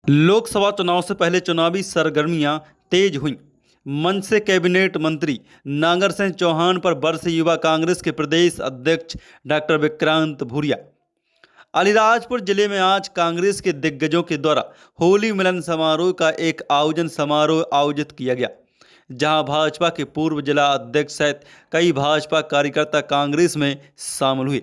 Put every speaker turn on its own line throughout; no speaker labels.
लोकसभा चुनाव से पहले चुनावी सरगर्मियां तेज हुईं। मंच से कैबिनेट मंत्री नागर सिंह चौहान पर बरसे युवा कांग्रेस के प्रदेश अध्यक्ष डॉक्टर विक्रांत भूरिया। अलीराजपुर जिले में आज कांग्रेस के दिग्गजों के द्वारा होली मिलन समारोह का एक समारोह आयोजित किया गया, जहां भाजपा के पूर्व जिला अध्यक्ष सहित कई भाजपा कार्यकर्ता कांग्रेस में शामिल हुए।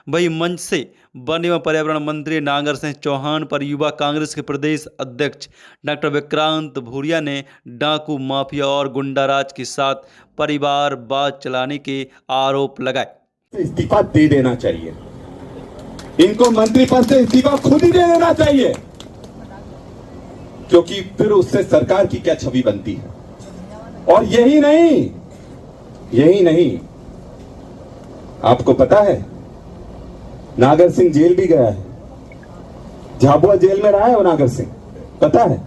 वहीं मंच से वन एवं पर्यावरण मंत्री नागर सिंह चौहान पर युवा कांग्रेस के प्रदेश अध्यक्ष डॉक्टर विक्रांत भूरिया ने डाकू माफिया और गुंडाराज के साथ परिवारवाद चलाने के आरोप लगाए।
इस्तीफा दे देना चाहिए, इनको मंत्री पद से इस्तीफा खुद ही दे देना चाहिए, क्योंकि फिर उससे सरकार की क्या छवि बनती है। और यही नहीं, आपको पता है नागर सिंह जेल भी गया है, झाबुआ जेल में रहा है वो नागर सिंह, पता है?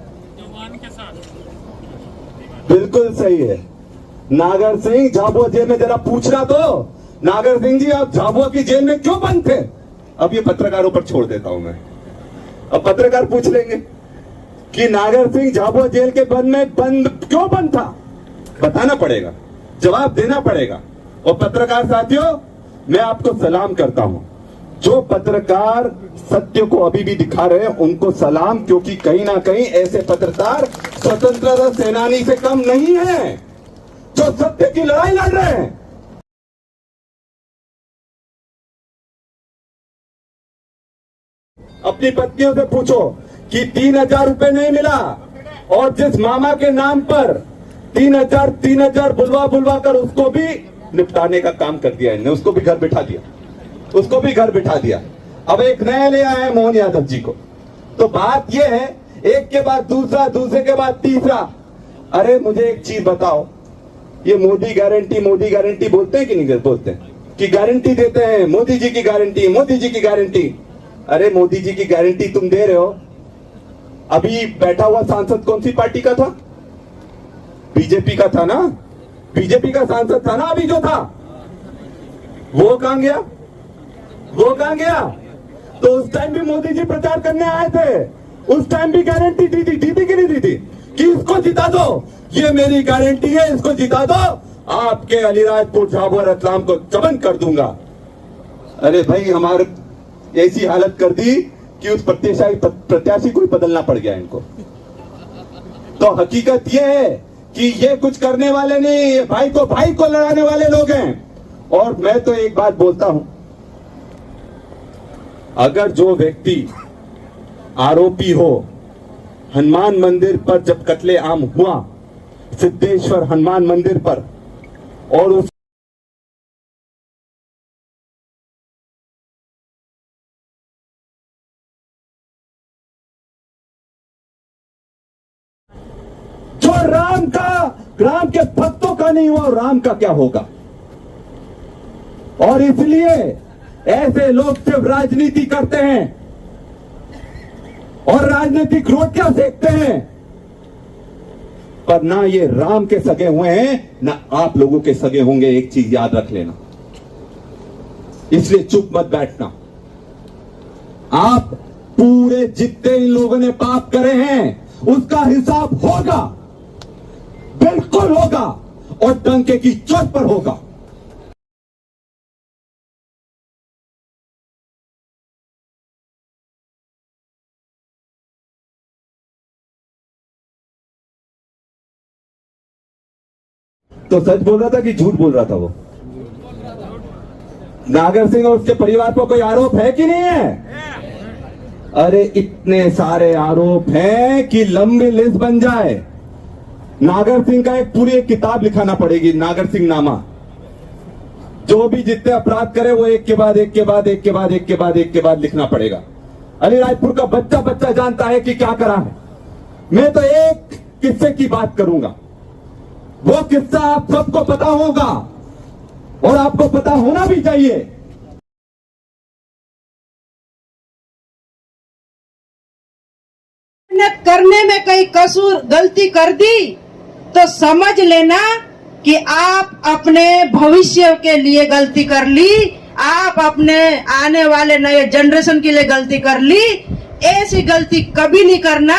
बिल्कुल सही है, नागर सिंह झाबुआ जेल में। जरा पूछना तो नागर सिंह जी, आप झाबुआ की जेल में क्यों बंद थे? अब ये पत्रकारों पर छोड़ देता हूं मैं। अब पत्रकार पूछ लेंगे कि नागर सिंह झाबुआ जेल के बंद क्यों बंद था, बताना पड़ेगा, जवाब देना पड़ेगा। और पत्रकार साथियों, मैं आपको सलाम करता हूं, जो पत्रकार सत्य को अभी भी दिखा रहे हैं उनको सलाम, क्योंकि कहीं ना कहीं ऐसे पत्रकार स्वतंत्रता सेनानी से कम नहीं है जो सत्य की लड़ाई लड़ रहे हैं। अपनी पत्नियों से पूछो कि 3,000 रुपए नहीं मिला, और जिस मामा के नाम पर 3,000 बुलवा कर उसको भी निपटाने का काम कर दिया इन्होंने, उसको भी घर बिठा दिया। अब एक नया ले आए हैं मोहन यादव जी को। तो बात यह है, एक के बाद दूसरा, दूसरे के बाद तीसरा। अरे मुझे एक चीज बताओ, ये मोदी गारंटी बोलते हैं कि नहीं बोलते हैं? कि गारंटी देते हैं, मोदी जी की गारंटी। अरे मोदी जी की गारंटी तुम दे रहे हो, अभी बैठा हुआ सांसद कौन सी पार्टी का था? बीजेपी का था ना, बीजेपी का सांसद था ना अभी जो था, वो कहां गया? तो उस टाइम भी मोदी जी प्रचार करने आए थे, उस टाइम भी गारंटी दी थी कि नहीं दी थी कि इसको जिता दो, ये मेरी गारंटी है, इसको जिता दो, आपके अलीराजपुर झाबुआ रतलाम को चबन कर दूंगा। अरे भाई, हमारे ऐसी हालत कर दी कि उस प्रत्याशी को ही बदलना पड़ गया इनको। तो हकीकत ये है कि ये कुछ करने वाले नहीं, ये भाई को लड़ाने वाले लोग हैं। और मैं तो एक बात बोलता हूं, अगर जो व्यक्ति आरोपी हो, हनुमान मंदिर पर जब कत्लेआम हुआ, सिद्धेश्वर हनुमान मंदिर पर, और उस जो राम के भक्तों का नहीं हुआ, राम का क्या होगा? और इसलिए ऐसे लोग सिर्फ राजनीति करते हैं और राजनीतिक रोटियां सेकते हैं, पर ना ये राम के सगे हुए हैं, ना आप लोगों के सगे होंगे। एक चीज याद रख लेना, इसलिए चुप मत बैठना। आप पूरे जितने इन लोगों ने पाप करे हैं उसका हिसाब होगा, बिल्कुल होगा, और डंके की चोट पर होगा। तो सच बोल रहा था कि झूठ बोल रहा था वो? नागर सिंह और उसके परिवार पर कोई आरोप है कि नहीं है? अरे इतने सारे आरोप हैं कि लंबी लिस्ट बन जाए। नागर सिंह का एक किताब लिखाना पड़ेगी, नागर सिंह नामा। जो भी जितने अपराध करे वो एक के बाद लिखना पड़ेगा। अलीराजपुर का बच्चा जानता है कि क्या करा है। मैं तो एक किस्से की बात करूंगा, वो किस्सा आप सबको पता होगा और आपको पता होना भी चाहिए।
करने में कहीं गलती कर दी तो समझ लेना कि आप अपने भविष्य के लिए गलती कर ली, आप अपने आने वाले नए जनरेशन के लिए गलती कर ली। ऐसी गलती कभी नहीं करना।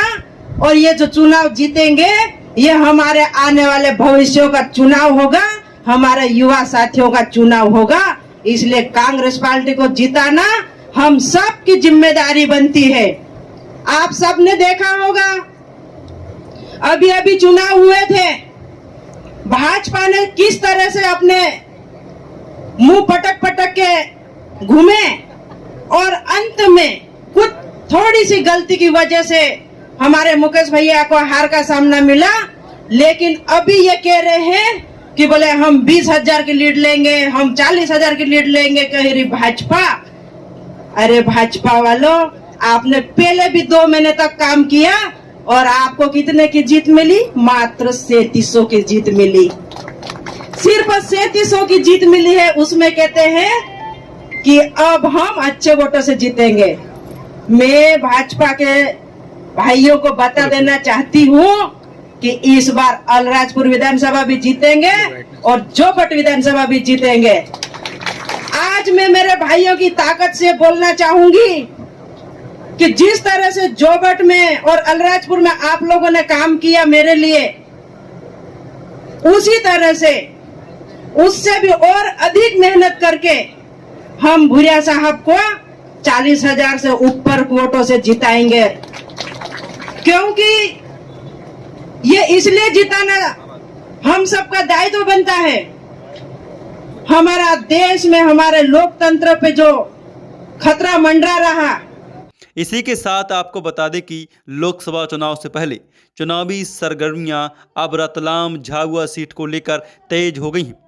और ये जो चुनाव जीतेंगे ये हमारे आने वाले भविष्यों का चुनाव होगा, हमारे युवा साथियों का चुनाव होगा। इसलिए कांग्रेस पार्टी को जिताना हम सब की जिम्मेदारी बनती है। आप सब ने देखा होगा, अभी अभी चुनाव हुए थे, भाजपा ने किस तरह से अपने मुंह पटक पटक के घूमे और अंत में कुछ थोड़ी सी गलती की वजह से हमारे मुकेश भैया को हार का सामना मिला। लेकिन अभी ये कह रहे हैं कि बोले हम 20,000 की लीड लेंगे, हम 40,000 की लीड लेंगे, कह रही भाजपा। अरे भाजपा वालों, आपने पहले भी 2 महीने तक काम किया और आपको कितने की जीत मिली? मात्र 3700 की जीत मिली। सिर्फ 3700 की जीत मिली है, उसमें कहते हैं कि अब हम अच्छे वोटों से जीतेंगे। मैं भाजपा के भाइयों को बता देना चाहती हूँ कि इस बार अलीराजपुर विधानसभा भी जीतेंगे और जोबट विधानसभा भी जीतेंगे। आज मैं मेरे भाइयों की ताकत से बोलना चाहूंगी कि जिस तरह से जोबट में और अलीराजपुर में आप लोगों ने काम किया मेरे लिए, उसी तरह से उससे भी और अधिक मेहनत करके हम भूरिया साहब को 40,000 से ऊपर वोटों से जिताएंगे। क्योंकि ये इसलिए जिताना हम सबका दायित्व बनता है। हमारा देश में हमारे लोकतंत्र पे जो खतरा मंडरा रहा।
इसी के साथ आपको बता दें कि लोकसभा चुनाव से पहले चुनावी सरगर्मियां अब रतलाम झाबुआ सीट को लेकर तेज हो गई हैं।